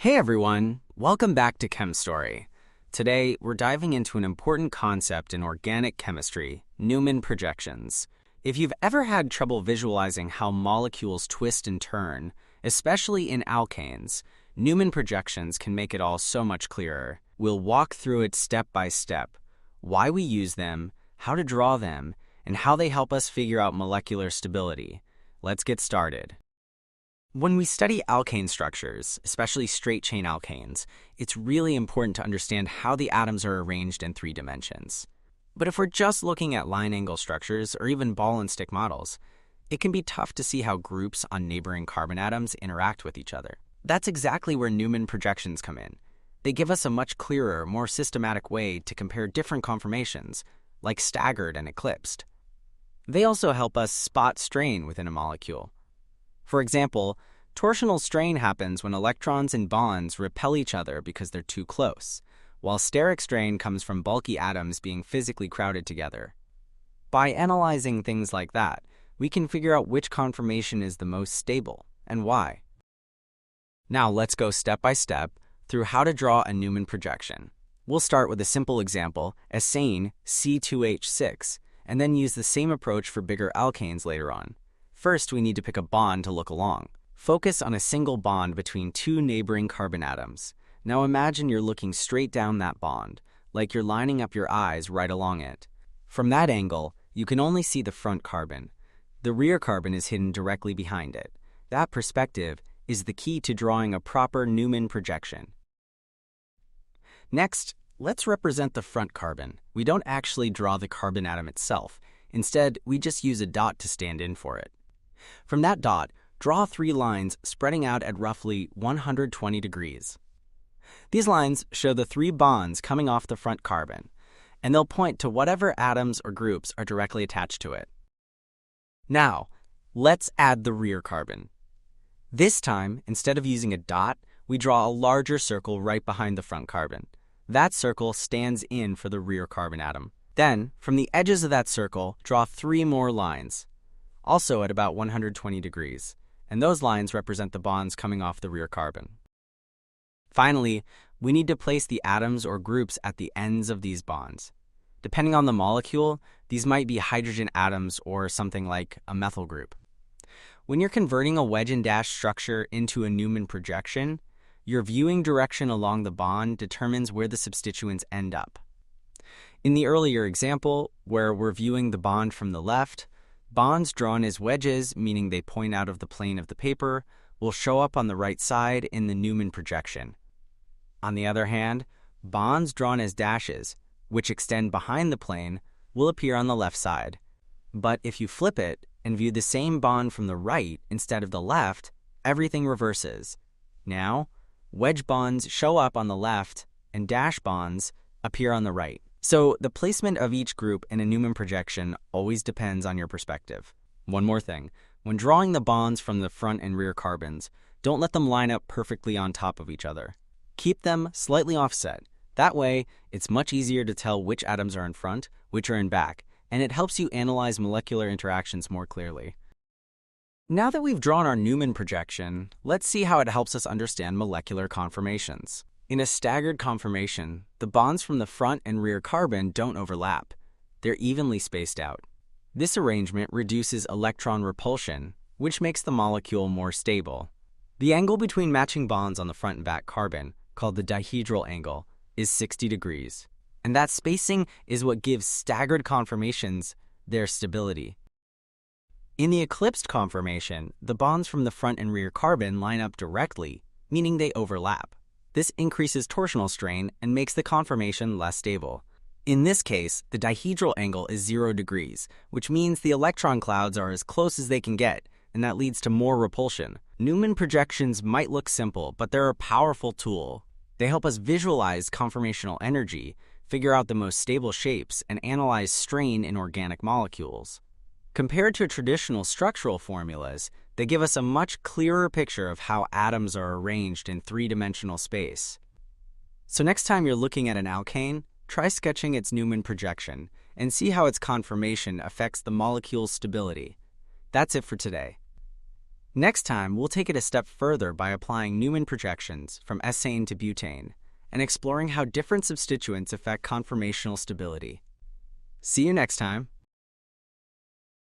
Hey everyone, welcome back to Chem Story. Today, we're diving into an important concept in organic chemistry, Newman projections. If you've ever had trouble visualizing how molecules twist and turn, especially in alkanes, Newman projections can make it all so much clearer. We'll walk through it step by step, why we use them, how to draw them, and how they help us figure out molecular stability. Let's get started. When we study alkane structures, especially straight-chain alkanes, it's really important to understand how the atoms are arranged in 3 dimensions. But if we're just looking at line-angle structures or even ball-and-stick models, it can be tough to see how groups on neighboring carbon atoms interact with each other. That's exactly where Newman projections come in. They give us a much clearer, more systematic way to compare different conformations, like staggered and eclipsed. They also help us spot strain within a molecule. For example, torsional strain happens when electrons and bonds repel each other because they're too close, while steric strain comes from bulky atoms being physically crowded together. By analyzing things like that, we can figure out which conformation is the most stable and why. Now let's go step by step through how to draw a Newman projection. We'll start with a simple example, acane C2H6, and then use the same approach for bigger alkanes later on. First, we need to pick a bond to look along. Focus on a single bond between 2 neighboring carbon atoms. Now imagine you're looking straight down that bond, like you're lining up your eyes right along it. From that angle, you can only see the front carbon. The rear carbon is hidden directly behind it. That perspective is the key to drawing a proper Newman projection. Next, let's represent the front carbon. We don't actually draw the carbon atom itself. Instead, we just use a dot to stand in for it. From that dot, draw 3 lines spreading out at roughly 120 degrees. These lines show the 3 bonds coming off the front carbon, and they'll point to whatever atoms or groups are directly attached to it. Now, let's add the rear carbon. This time, instead of using a dot, we draw a larger circle right behind the front carbon. That circle stands in for the rear carbon atom. Then, from the edges of that circle, draw 3 more lines, also at about 120 degrees, and those lines represent the bonds coming off the rear carbon. Finally, we need to place the atoms or groups at the ends of these bonds. Depending on the molecule, these might be hydrogen atoms or something like a methyl group. When you're converting a wedge and dash structure into a Newman projection, your viewing direction along the bond determines where the substituents end up. In the earlier example, where we're viewing the bond from the left, bonds drawn as wedges, meaning they point out of the plane of the paper, will show up on the right side in the Newman projection. On the other hand, bonds drawn as dashes, which extend behind the plane, will appear on the left side. But if you flip it and view the same bond from the right instead of the left, everything reverses. Now, wedge bonds show up on the left and dash bonds appear on the right. So the placement of each group in a Newman projection always depends on your perspective. One more thing, when drawing the bonds from the front and rear carbons, don't let them line up perfectly on top of each other. Keep them slightly offset. That way, it's much easier to tell which atoms are in front, which are in back, and it helps you analyze molecular interactions more clearly. Now that we've drawn our Newman projection, let's see how it helps us understand molecular conformations. In a staggered conformation, the bonds from the front and rear carbon don't overlap. They're evenly spaced out. This arrangement reduces electron repulsion, which makes the molecule more stable. The angle between matching bonds on the front and back carbon, called the dihedral angle, is 60 degrees. And that spacing is what gives staggered conformations their stability. In the eclipsed conformation, the bonds from the front and rear carbon line up directly, meaning they overlap. This increases torsional strain and makes the conformation less stable. In this case, the dihedral angle is 0 degrees, which means the electron clouds are as close as they can get, and that leads to more repulsion. Newman projections might look simple, but they're a powerful tool. They help us visualize conformational energy, figure out the most stable shapes, and analyze strain in organic molecules. Compared to traditional structural formulas, they give us a much clearer picture of how atoms are arranged in 3-dimensional space. So next time you're looking at an alkane, try sketching its Newman projection and see how its conformation affects the molecule's stability. That's it for today. Next time, we'll take it a step further by applying Newman projections from ethane to butane and exploring how different substituents affect conformational stability. See you next time.